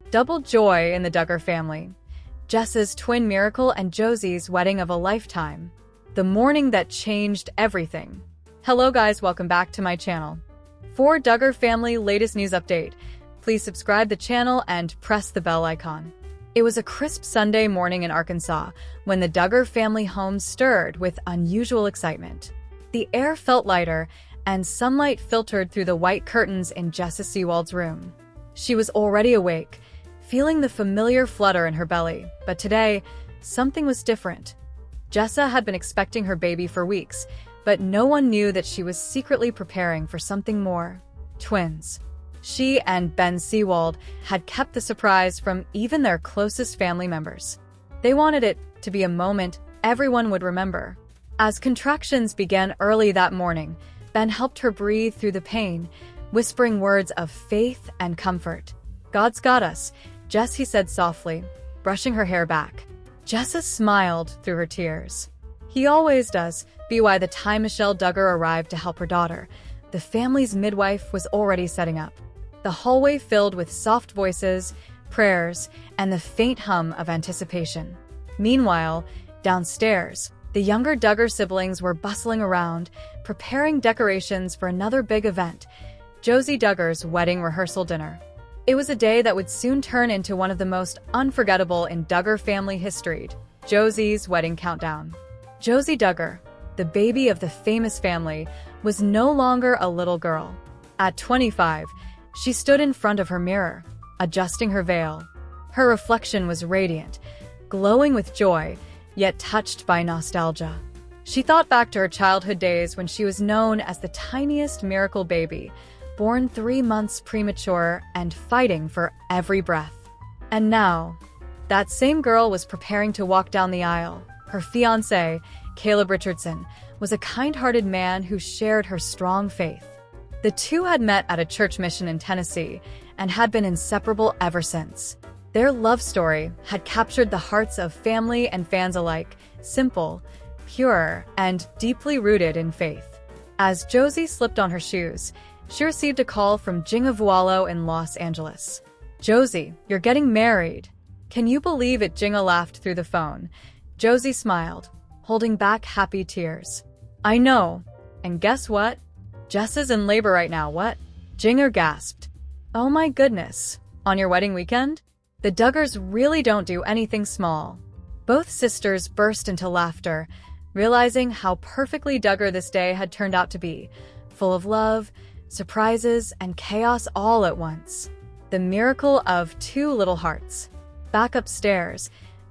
Double joy in the Duggar family. Jessa's twin miracle and Josie's wedding of a lifetime. The morning that changed everything. Hello guys, welcome back to my channel. For Duggar family latest news update, please subscribe the channel and press the bell icon. It was a crisp Sunday morning in Arkansas when the Duggar family home stirred with unusual excitement. The air felt lighter and sunlight filtered through the white curtains in Jessa Seawald's room. She was already awake, feeling the familiar flutter in her belly, but today, something was different. Jessa had been expecting her baby for weeks, but no one knew that she was secretly preparing for something more. Twins. She and Ben Seawald had kept the surprise from even their closest family members. They wanted it to be a moment everyone would remember. As contractions began early that morning, Ben helped her breathe through the pain, whispering words of faith and comfort. "God's got us," Jessie said softly, brushing her hair back. Jessa smiled through her tears. "He always does." By the time Michelle Duggar arrived to help her daughter, the family's midwife was already setting up. The hallway filled with soft voices, prayers, and the faint hum of anticipation. Meanwhile, downstairs, the younger Duggar siblings were bustling around, preparing decorations for another big event, Josie Duggar's wedding rehearsal dinner. It was a day that would soon turn into one of the most unforgettable in Duggar family history, Josie's wedding countdown. Josie Duggar, the baby of the famous family, was no longer a little girl. At 25, she stood in front of her mirror, adjusting her veil. Her reflection was radiant, glowing with joy, yet touched by nostalgia. She thought back to her childhood days when she was known as the tiniest miracle baby, born 3 months premature and fighting for every breath. And now, that same girl was preparing to walk down the aisle. Her fiancé, Caleb Richardson, was a kind-hearted man who shared her strong faith. The two had met at a church mission in Tennessee and had been inseparable ever since. Their love story had captured the hearts of family and fans alike, simple, pure, and deeply rooted in faith. As Josie slipped on her shoes, she received a call from Jinga Vualo in Los Angeles. "Josie, you're getting married." "Can you believe it?" Jinga laughed through the phone. Josie smiled, holding back happy tears. "I know. And guess what? Jessa's in labor right now." "What?" Jinga gasped. "Oh my goodness. On your wedding weekend?" The Duggars really don't do anything small. Both sisters burst into laughter, realizing how perfectly Duggar this day had turned out to be, full of love, surprises, and chaos all at once. The miracle of 2 little hearts. Back upstairs,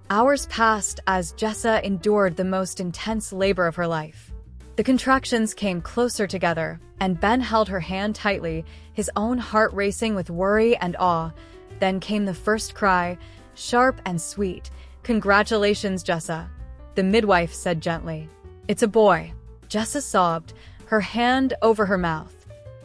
hours passed as Jessa endured the most intense labor of her life. The contractions came closer together, and Ben held her hand tightly, his own heart racing with worry and awe. Then came the first cry, sharp and sweet. "Congratulations, Jessa," the midwife said gently. "It's a boy." Jessa sobbed, her hand over her mouth.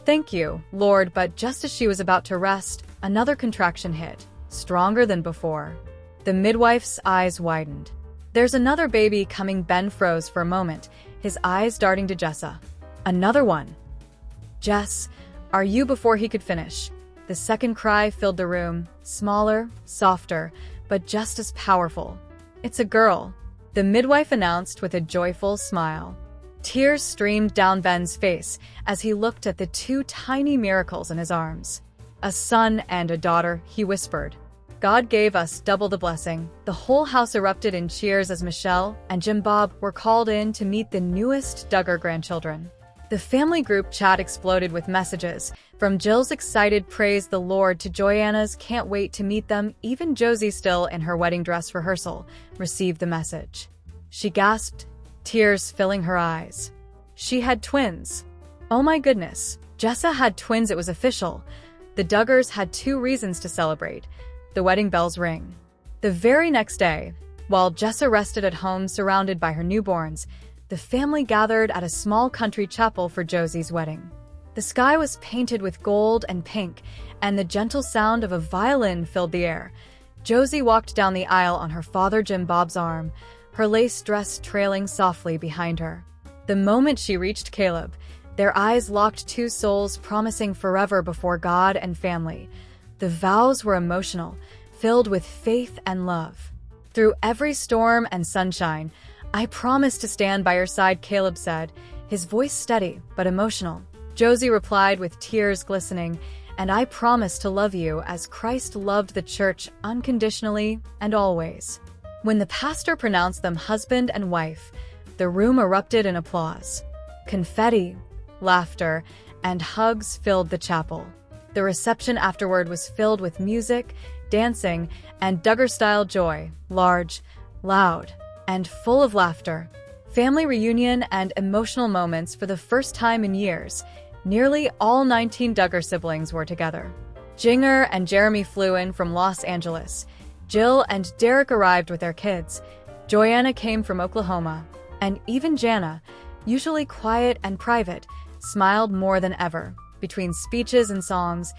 "Thank you, Lord," but just as she was about to rest, another contraction hit, stronger than before. The midwife's eyes widened. "There's another baby coming." Ben froze for a moment, his eyes darting to Jessa. "Another one." "Jess, are you?" Before he could finish, the second cry filled the room, smaller, softer, but just as powerful. "It's a girl," the midwife announced with a joyful smile. Tears streamed down Ben's face as he looked at the 2 tiny miracles in his arms. "A son and a daughter," he whispered. "God gave us double the blessing." The whole house erupted in cheers as Michelle and Jim Bob were called in to meet the newest Duggar grandchildren. The family group chat exploded with messages, from Jill's excited "praise the Lord" to Joanna's "can't wait to meet them." Even Josie, still in her wedding dress rehearsal, received the message. She gasped, tears filling her eyes. She had twins. Oh my goodness, Jessa had twins. It was official. The Duggars had 2 reasons to celebrate. The wedding bells ring. The very next day, while Jessa rested at home surrounded by her newborns, the family gathered at a small country chapel for Josie's wedding. The sky was painted with gold and pink, and the gentle sound of a violin filled the air. Josie walked down the aisle on her father Jim Bob's arm, her lace dress trailing softly behind her. The moment she reached Caleb, their eyes locked, 2 souls promising forever before God and family. The vows were emotional, filled with faith and love. Through every storm and sunshine, I promise to stand by your side, Caleb said, his voice steady but emotional. Josie replied with tears glistening, and I promise to love you as Christ loved the church unconditionally and always. When the pastor pronounced them husband and wife, the room erupted in applause. Confetti, laughter, and hugs filled the chapel. The reception afterward was filled with music, dancing, and Duggar-style joy, large, loud, and full of laughter. Family reunion and emotional moments for the first time in years. Nearly all 19 Duggar siblings were together. Jinger and Jeremy flew in from Los Angeles. Jill and Derek arrived with their kids. Joanna came from Oklahoma. And even Jana, usually quiet and private, smiled more than ever. Between speeches and songs,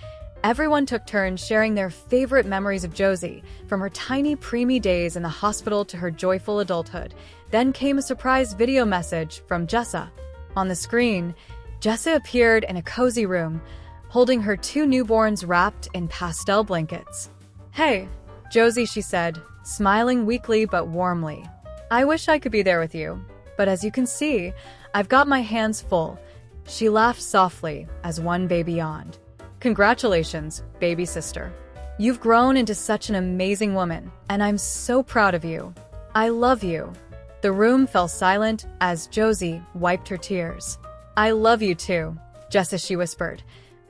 everyone took turns sharing their favorite memories of Josie, from her tiny preemie days in the hospital to her joyful adulthood. Then came a surprise video message from Jessa. On the screen, Jessa appeared in a cozy room, holding her 2 newborns wrapped in pastel blankets. "Hey, Josie," she said, smiling weakly but warmly. "I wish I could be there with you, but as you can see, I've got my hands full." She laughed softly as one baby yawned. "Congratulations, baby sister. You've grown into such an amazing woman, and I'm so proud of you. I love you." The room fell silent as Josie wiped her tears. "I love you too, Jessa," she whispered.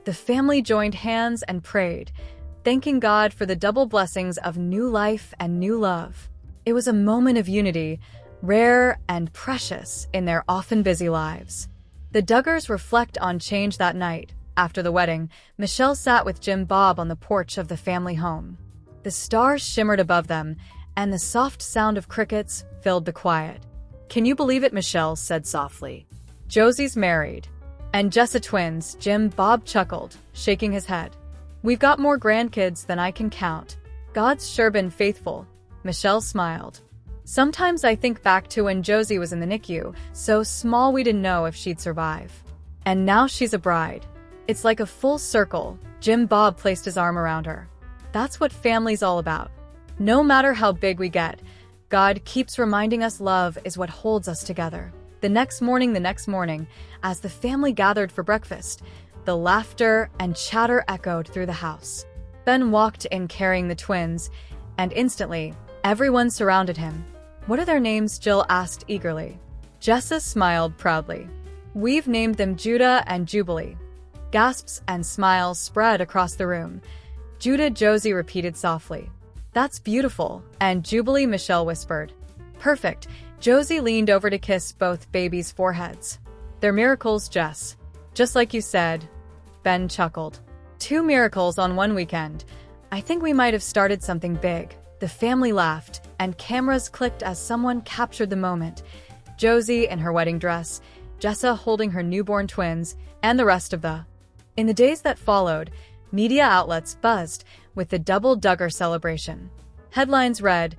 The family joined hands and prayed, thanking God for the double blessings of new life and new love. It was a moment of unity, rare and precious in their often busy lives. The Duggars reflect on change that night. After the wedding, Michelle sat with Jim Bob on the porch of the family home. The stars shimmered above them, and the soft sound of crickets filled the quiet. "Can you believe it?" Michelle said softly. "Josie's married." "And Jessa twins," Jim Bob chuckled, shaking his head. "We've got more grandkids than I can count. God's sure been faithful." Michelle smiled. "Sometimes I think back to when Josie was in the NICU, so small we didn't know if she'd survive. And now she's a bride. It's like a full circle." Jim Bob placed his arm around her. "That's what family's all about. No matter how big we get, God keeps reminding us love is what holds us together." The next morning, as the family gathered for breakfast, the laughter and chatter echoed through the house. Ben walked in carrying the twins, and instantly, everyone surrounded him. "What are their names?" Jill asked eagerly. Jessa smiled proudly. "We've named them Judah and Jubilee." Gasps and smiles spread across the room. "Judah," Josie repeated softly. "That's beautiful." "And Jubilee," Michelle whispered. "Perfect." Josie leaned over to kiss both babies' foreheads. "They're miracles, Jess. Just like you said." Ben chuckled. 2 miracles on one weekend. I think we might have started something big." The family laughed, and cameras clicked as someone captured the moment. Josie in her wedding dress, Jessa holding her newborn twins, and the rest of the. In the days that followed, media outlets buzzed with the double Duggar celebration. Headlines read,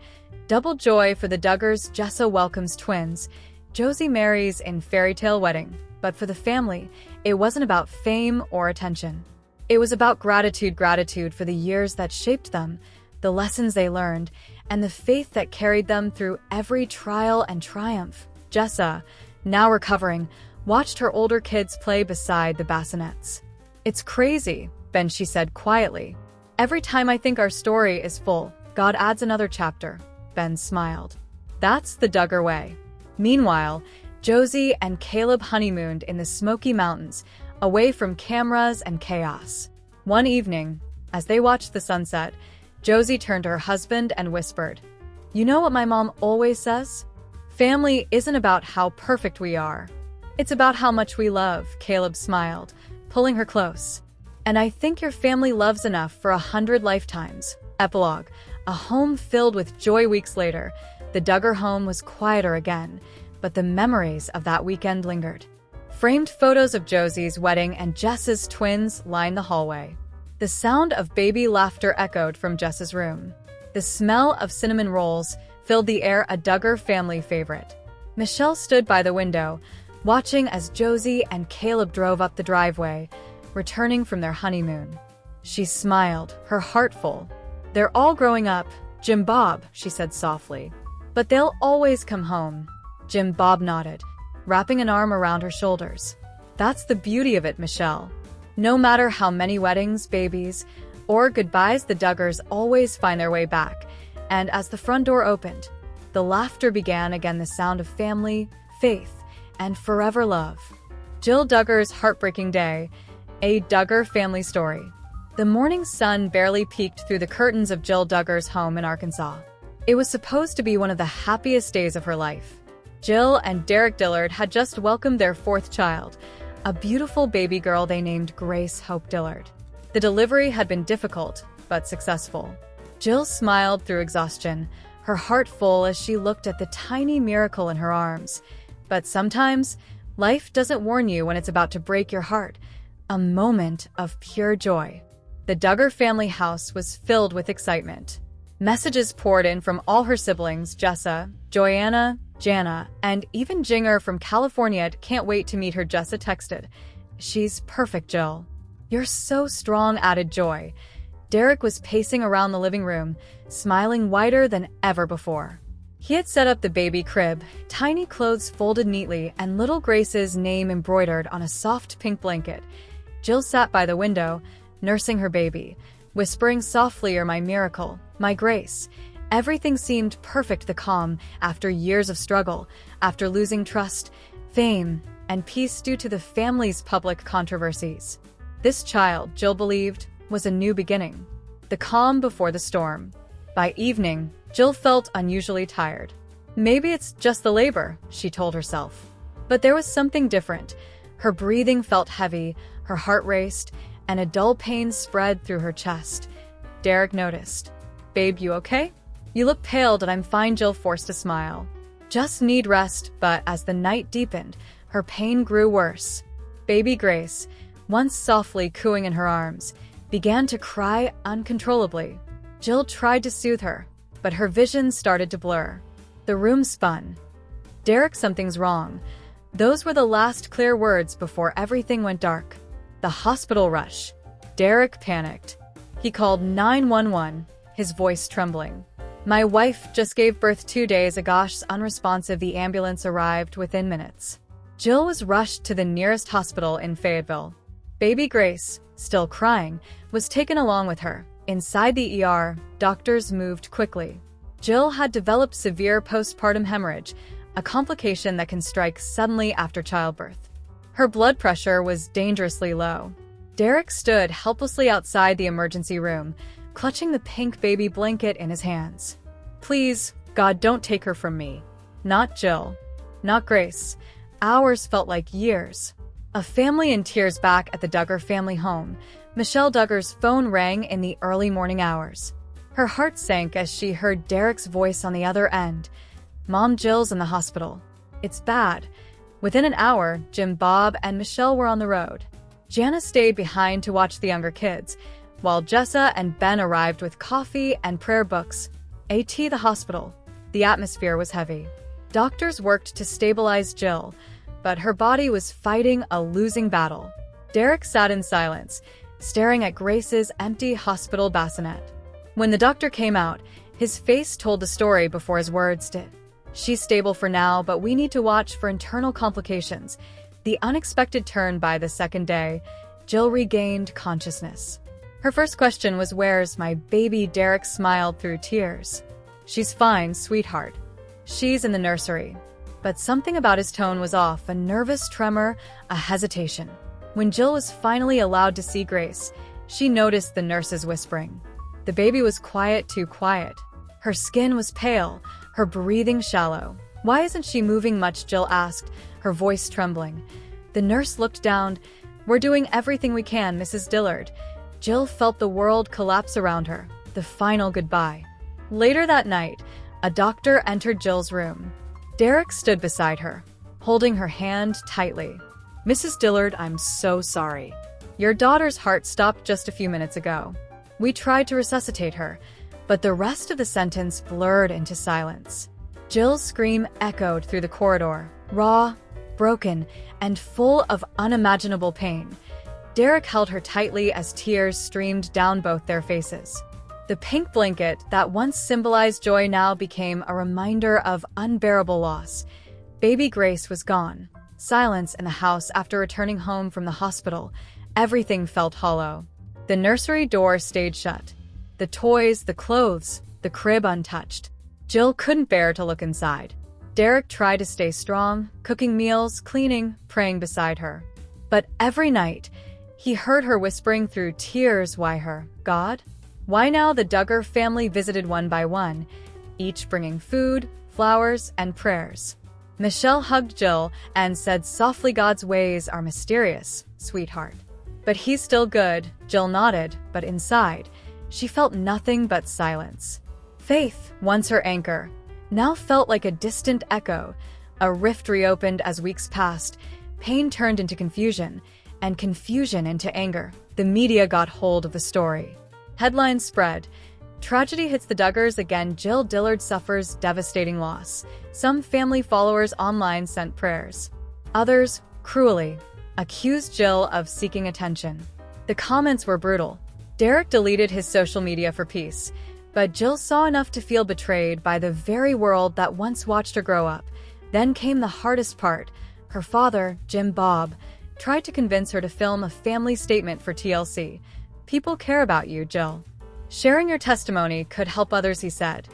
"Double joy for the Duggars, Jessa welcomes twins. Josie marries in fairytale wedding." But for the family, it wasn't about fame or attention. It was about gratitude for the years that shaped them, the lessons they learned, and the faith that carried them through every trial and triumph. Jessa, now recovering, watched her older kids play beside the bassinets. "It's crazy," Ben, she said quietly. "Every time I think our story is full, God adds another chapter." Ben smiled. "That's the Duggar way." Meanwhile, Josie and Caleb honeymooned in the Smoky Mountains, away from cameras and chaos. One evening, as they watched the sunset, Josie turned to her husband and whispered, "You know what my mom always says? Family isn't about how perfect we are. It's about how much we love." Caleb smiled, pulling her close. "And I think your family loves enough for 100 lifetimes." Epilogue. A home filled with joy. Weeks later, the Duggar home was quieter again, but the memories of that weekend lingered. Framed photos of Josie's wedding and Jessa's twins lined the hallway. The sound of baby laughter echoed from Jessa's room. The smell of cinnamon rolls filled the air, a Duggar family favorite. Michelle stood by the window, watching as Josie and Caleb drove up the driveway, returning from their honeymoon. She smiled, her heart full. They're all growing up. Jim Bob, she said softly. But they'll always come home. Jim Bob nodded, wrapping an arm around her shoulders. That's the beauty of it, Michelle. No matter how many weddings, babies, or goodbyes, the Duggars always find their way back. And as the front door opened, the laughter began again, the sound of family, faith, and forever love. Jill Duggar's heartbreaking day, a Duggar family story. The morning sun barely peeked through the curtains of Jill Duggar's home in Arkansas. It was supposed to be one of the happiest days of her life. Jill and Derek Dillard had just welcomed their fourth child, a beautiful baby girl they named Grace Hope Dillard. The delivery had been difficult, but successful. Jill smiled through exhaustion, her heart full as she looked at the tiny miracle in her arms. But sometimes, life doesn't warn you when it's about to break your heart. A moment of pure joy. The Duggar family house was filled with excitement. Messages poured in from all her siblings, Jessa, Joanna, Jana, and even Jinger from California. Can't wait to meet her, Jessa texted. She's perfect, Jill. You're so strong, added Joy. Derek was pacing around the living room, smiling wider than ever before. He had set up the baby crib, tiny clothes folded neatly and little Grace's name embroidered on a soft pink blanket. Jill sat by the window, nursing her baby, whispering softly, "You're my miracle, my Grace." Everything seemed perfect, the calm, after years of struggle, after losing trust, fame, and peace due to the family's public controversies. This child, Jill believed, was a new beginning. The calm before the storm. By evening, Jill felt unusually tired. Maybe it's just the labor, she told herself. But there was something different. Her breathing felt heavy, her heart raced, and a dull pain spread through her chest. Derek noticed. "Babe, you okay? You look pale." "I'm fine," Jill forced a smile. "Just need rest." But as the night deepened, her pain grew worse. Baby Grace, once softly cooing in her arms, began to cry uncontrollably. Jill tried to soothe her, but her vision started to blur. The room spun. "Derek, something's wrong." Those were the last clear words before everything went dark. The hospital rush. Derek panicked. He called 911, his voice trembling. "My wife just gave birth 2 days ago." Unresponsive, the ambulance arrived within minutes. Jill was rushed to the nearest hospital in Fayetteville. Baby Grace, still crying, was taken along with her. Inside the ER, doctors moved quickly. Jill had developed severe postpartum hemorrhage, a complication that can strike suddenly after childbirth. Her blood pressure was dangerously low. Derek stood helplessly outside the emergency room, clutching the pink baby blanket in his hands. "Please, God, don't take her from me." Not Jill. Not Grace. Hours felt like years. A family in tears back at the Duggar family home. Michelle Duggar's phone rang in the early morning hours. Her heart sank as she heard Derek's voice on the other end. "Mom, Jill's in the hospital. It's bad." Within an hour, Jim Bob and Michelle were on the road. Jana stayed behind to watch the younger kids, while Jessa and Ben arrived with coffee and prayer books. At the hospital, the atmosphere was heavy. Doctors worked to stabilize Jill, but her body was fighting a losing battle. Derek sat in silence, staring at Grace's empty hospital bassinet. When the doctor came out, his face told the story before his words did. "She's stable for now, but we need to watch for internal complications." The unexpected turn. By the second day, Jill regained consciousness. Her first question was, "Where's my baby?" Derek smiled through tears. "She's fine, sweetheart. She's in the nursery." But something about his tone was off, a nervous tremor, a hesitation. When Jill was finally allowed to see Grace, she noticed the nurses whispering. The baby was quiet, too quiet. Her skin was pale, her breathing shallow. "Why isn't she moving much?" Jill asked, her voice trembling. The nurse looked down. "We're doing everything we can, Mrs. Dillard." Jill felt the world collapse around her, the final goodbye. Later that night, a doctor entered Jill's room. Derek stood beside her, holding her hand tightly. "Mrs. Dillard, I'm so sorry. Your daughter's heart stopped just a few minutes ago. We tried to resuscitate her," but the rest of the sentence blurred into silence. Jill's scream echoed through the corridor, raw, broken, and full of unimaginable pain. Derek held her tightly as tears streamed down both their faces. The pink blanket that once symbolized joy now became a reminder of unbearable loss. Baby Grace was gone. Silence in the house after returning home from the hospital. Everything felt hollow. The nursery door stayed shut. The toys, the clothes, the crib untouched. Jill couldn't bear to look inside. Derek tried to stay strong, cooking meals, cleaning, praying beside her. But every night, he heard her whispering through tears, "Why her, God?" Why now? The Duggar family visited one by one, each bringing food, flowers, and prayers. Michelle hugged Jill and said softly, "God's ways are mysterious, sweetheart." "But he's still good," Jill nodded, but inside, she felt nothing but silence. Faith, once her anchor, now felt like a distant echo. A rift reopened as weeks passed. Pain turned into confusion, and confusion into anger. The media got hold of the story. Headlines spread. Tragedy hits the Duggars again. Jill Dillard suffers devastating loss. Some family followers online sent prayers. Others, cruelly, accused Jill of seeking attention. The comments were brutal. Derek deleted his social media for peace, but Jill saw enough to feel betrayed by the very world that once watched her grow up. Then came the hardest part. Her father, Jim Bob, tried to convince her to film a family statement for TLC. "People care about you, Jill. Sharing your testimony could help others," he said.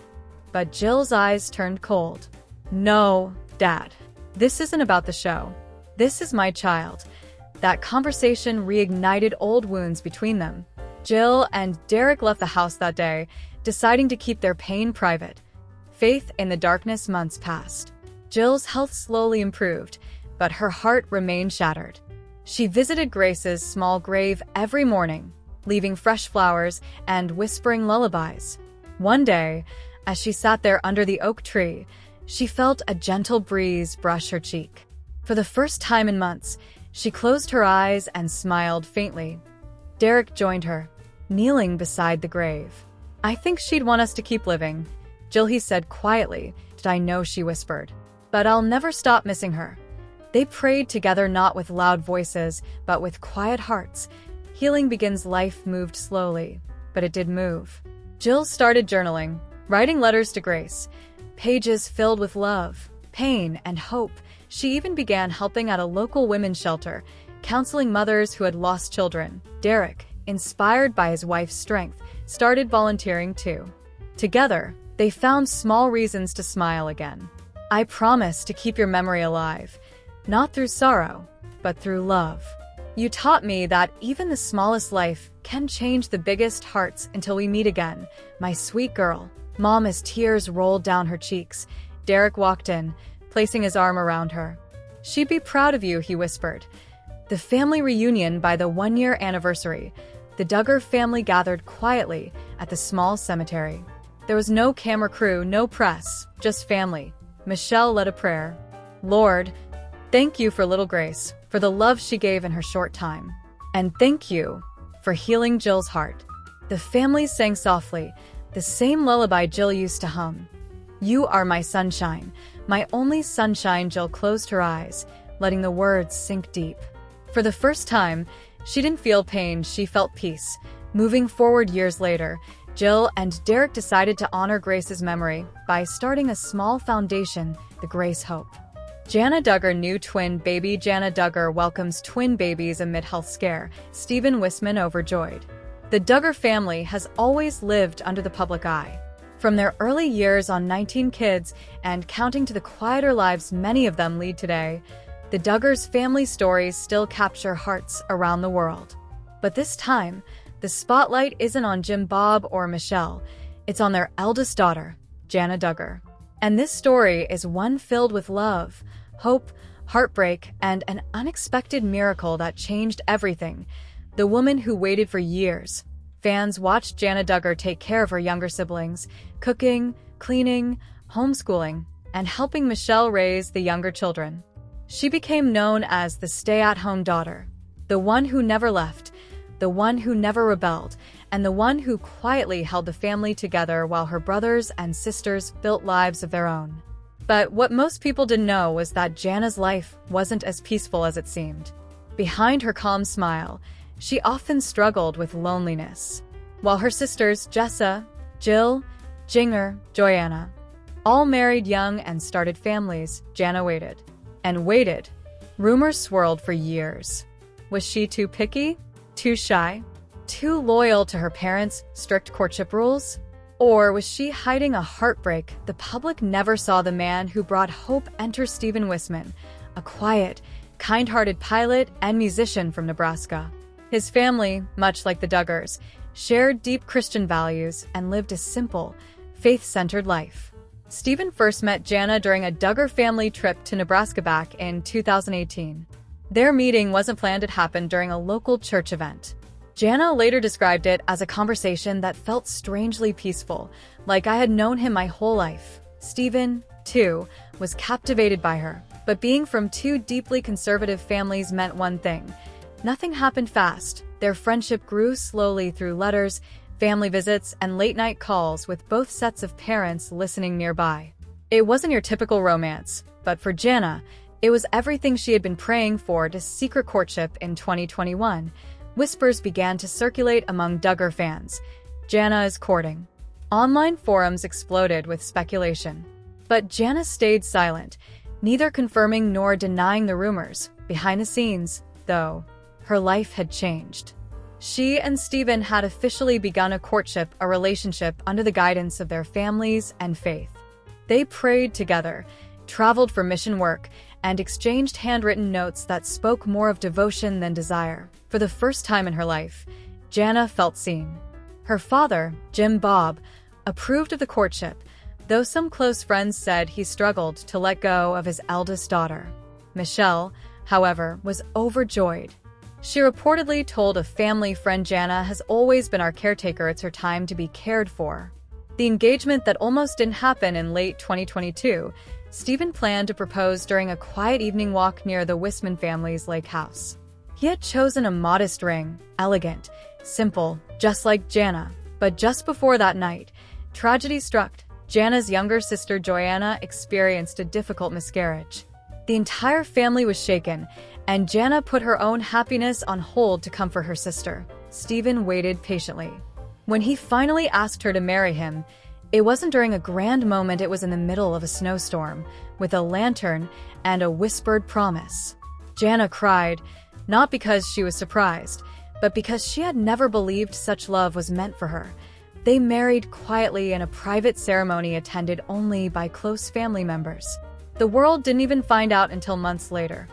But Jill's eyes turned cold. "No, Dad. This isn't about the show. This is my child." That conversation reignited old wounds between them. Jill and Derek left the house that day, deciding to keep their pain private. Faith in the darkness. Months passed. Jill's health slowly improved, but her heart remained shattered. She visited Grace's small grave every morning, leaving fresh flowers and whispering lullabies. One day, as she sat there under the oak tree, she felt a gentle breeze brush her cheek. For the first time in months, she closed her eyes and smiled faintly. Derek joined her, kneeling beside the grave. "I think she'd want us to keep living," Jill, he said quietly. "Did I know?" she whispered. "But I'll never stop missing her." They prayed together, not with loud voices, but with quiet hearts. Healing begins. Life moved slowly, but it did move. Jill started journaling, writing letters to Grace, pages filled with love, pain, and hope. She even began helping at a local women's shelter, counseling mothers who had lost children. Derek, inspired by his wife's strength, started volunteering too. Together, they found small reasons to smile again. "I promise to keep your memory alive, not through sorrow, but through love. You taught me that even the smallest life can change the biggest hearts. Until we meet again, my sweet girl." Mom, as tears rolled down her cheeks, Derek walked in, placing his arm around her. "She'd be proud of you," he whispered. The family reunion. By the one-year anniversary, the Duggar family gathered quietly at the small cemetery. There was no camera crew, no press, just family. Michelle led a prayer. "Lord, thank you for little Grace, for the love she gave in her short time. And thank you for healing Jill's heart." The family sang softly, the same lullaby Jill used to hum. "You are my sunshine, my only sunshine." Jill closed her eyes, letting the words sink deep. For the first time, she didn't feel pain, she felt peace. Moving forward years later, Jill and Derek decided to honor Grace's memory by starting a small foundation, the Grace Hope. Jana Duggar, new twin baby. Jana Duggar welcomes twin babies amid health scare. Stephen Wisman overjoyed. The Duggar family has always lived under the public eye. From their early years on 19 kids and counting to the quieter lives many of them lead today, the Duggars' family stories still capture hearts around the world. But this time, the spotlight isn't on Jim Bob or Michelle. It's on their eldest daughter, Jana Duggar. And this story is one filled with love, hope, heartbreak, and an unexpected miracle that changed everything. The woman who waited for years. Fans watched Jana Duggar take care of her younger siblings, cooking, cleaning, homeschooling, and helping Michelle raise the younger children. She became known as the stay-at-home daughter, the one who never left, the one who never rebelled, and the one who quietly held the family together while her brothers and sisters built lives of their own. But what most people didn't know was that Jana's life wasn't as peaceful as it seemed. Behind her calm smile, she often struggled with loneliness. while her sisters Jessa, Jill, Jinger, Joanna, all married young and started families, Jana waited. And waited. Rumors swirled for years. Was she too picky? Too shy? Too loyal to her parents' strict courtship rules? Or was she hiding a heartbreak the public never saw the man who brought hope enter Stephen Wisman, a quiet, kind-hearted pilot and musician from Nebraska? His family, much like the Duggars, shared deep Christian values and lived a simple, faith-centered life. Stephen first met Jana during a Duggar family trip to Nebraska back in 2018. Their meeting wasn't planned to happen during a local church event. Jana later described it as a conversation that felt strangely peaceful, like I had known him my whole life. Stephen, too, was captivated by her, but being from two deeply conservative families meant one thing. Nothing happened fast. Their friendship grew slowly through letters, family visits, and late-night calls with both sets of parents listening nearby. It wasn't your typical romance, but for Jana, it was everything she had been praying for to secret courtship in 2021. Whispers began to circulate among Duggar fans. Jana is courting. Online forums exploded with speculation. But Jana stayed silent, neither confirming nor denying the rumors. Behind the scenes, though, her life had changed. She and Stephen had officially begun a courtship, a relationship under the guidance of their families and faith. They prayed together, traveled for mission work, and exchanged handwritten notes that spoke more of devotion than desire. For the first time in her life, Jana felt seen. Her father, Jim Bob, approved of the courtship, though some close friends said he struggled to let go of his eldest daughter. Michelle, however, was overjoyed. She reportedly told a family friend, Jana has always been our caretaker, it's her time to be cared for. The engagement that almost didn't happen in late 2022, Stephen planned to propose during a quiet evening walk near the Wisman family's lake house. He had chosen a modest ring, elegant, simple, just like Jana. But just before that night, tragedy struck. Jana's younger sister Joanna experienced a difficult miscarriage. The entire family was shaken, and Jana put her own happiness on hold to comfort her sister. Stephen waited patiently. When he finally asked her to marry him, it wasn't during a grand moment, it was in the middle of a snowstorm, with a lantern and a whispered promise. Jana cried, not because she was surprised, but because she had never believed such love was meant for her. They married quietly in a private ceremony attended only by close family members. The world didn't even find out until months later.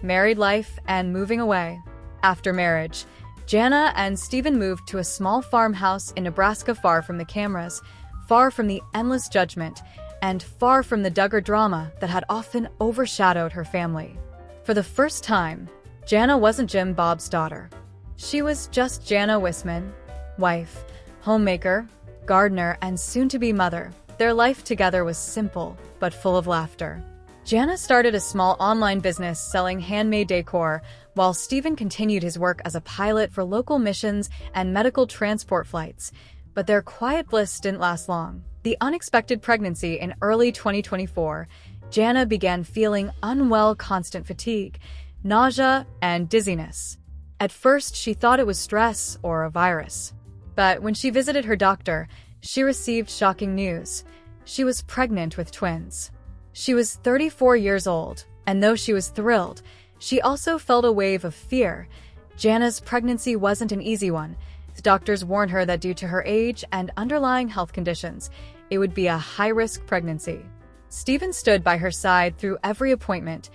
Married life and moving away. After marriage, Jana and Stephen moved to a small farmhouse in Nebraska, far from the cameras, far from the endless judgment, and far from the Duggar drama that had often overshadowed her family. For the first time, Jana wasn't Jim Bob's daughter. She was just Jana Wisman, wife, homemaker, gardener, and soon-to-be mother. Their life together was simple, but full of laughter. Jana started a small online business selling handmade decor, while Stephen continued his work as a pilot for local missions and medical transport flights. But their quiet bliss didn't last long. The unexpected pregnancy in early 2024, Jana began feeling unwell, constant fatigue, nausea, and dizziness. At first, she thought it was stress or a virus. But when she visited her doctor, she received shocking news. She was pregnant with twins. She was 34 years old, and though she was thrilled, she also felt a wave of fear. Jana's pregnancy wasn't an easy one. The doctors warned her that due to her age and underlying health conditions, it would be a high-risk pregnancy. Stephen stood by her side through every appointment,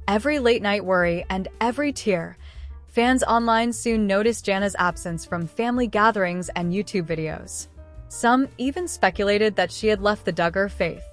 every late-night worry, and every tear. Fans online soon noticed Jana's absence from family gatherings and YouTube videos. Some even speculated that she had left the Duggar faith.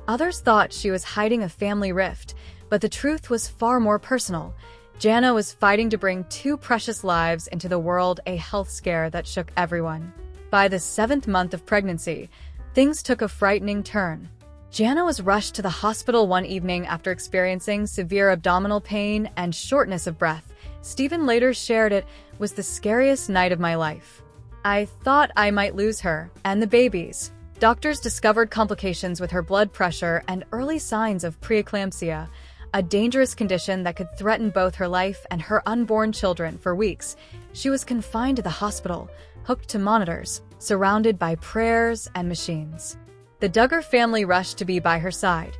Others thought she was hiding a family rift, but the truth was far more personal. Jana was fighting to bring two precious lives into the world, a health scare that shook everyone. By the 7th month of pregnancy, things took a frightening turn. Jana was rushed to the hospital one evening after experiencing severe abdominal pain and shortness of breath. Stephen later shared, "It was the scariest night of my life. I thought I might lose her and the babies." Doctors discovered complications with her blood pressure and early signs of preeclampsia, a dangerous condition that could threaten both her life and her unborn children. For weeks, she was confined to the hospital, hooked to monitors, surrounded by prayers and machines. The Duggar family rushed to be by her side.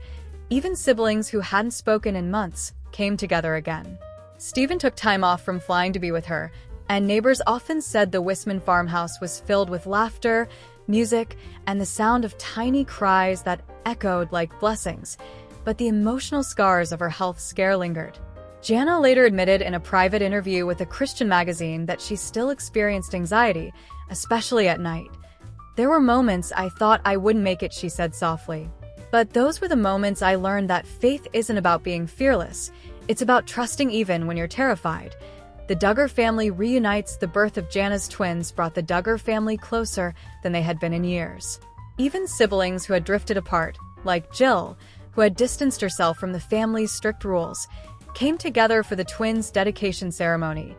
Even siblings who hadn't spoken in months came together again. Stephen took time off from flying to be with her, and neighbors often said the Wisman farmhouse was filled with laughter, music, and the sound of tiny cries that echoed like blessings. But the emotional scars of her health scare lingered. Jana later admitted in a private interview with a Christian magazine that she still experienced anxiety, especially at night. "There were moments I thought I wouldn't make it," she said softly. "But those were the moments I learned that faith isn't about being fearless. It's about trusting even when you're terrified." The Duggar family reunites. The birth of Jana's twins brought the Duggar family closer than they had been in years. Even siblings who had drifted apart, like Jill, who had distanced herself from the family's strict rules, came together for the twins' dedication ceremony.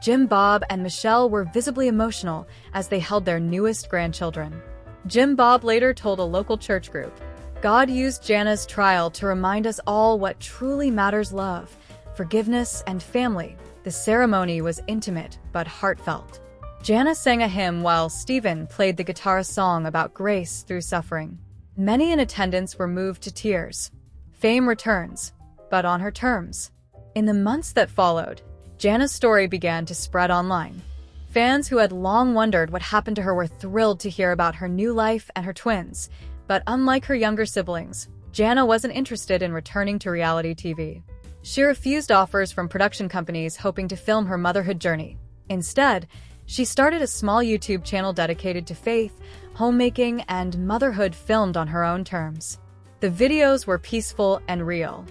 Jim, Bob, and Michelle were visibly emotional as they held their newest grandchildren. Jim Bob later told a local church group, "God used Jana's trial to remind us all what truly matters: love, forgiveness, and family." The ceremony was intimate but heartfelt. Jana sang a hymn while Stephen played the guitar, a song about grace through suffering. Many in attendance were moved to tears. Fame returns, but on her terms. In the months that followed, Jana's story began to spread online. Fans who had long wondered what happened to her were thrilled to hear about her new life and her twins. But unlike her younger siblings, Jana wasn't interested in returning to reality TV. She refused offers from production companies hoping to film her motherhood journey. Instead, she started a small YouTube channel dedicated to faith, homemaking, and motherhood, filmed on her own terms. The videos were peaceful and real,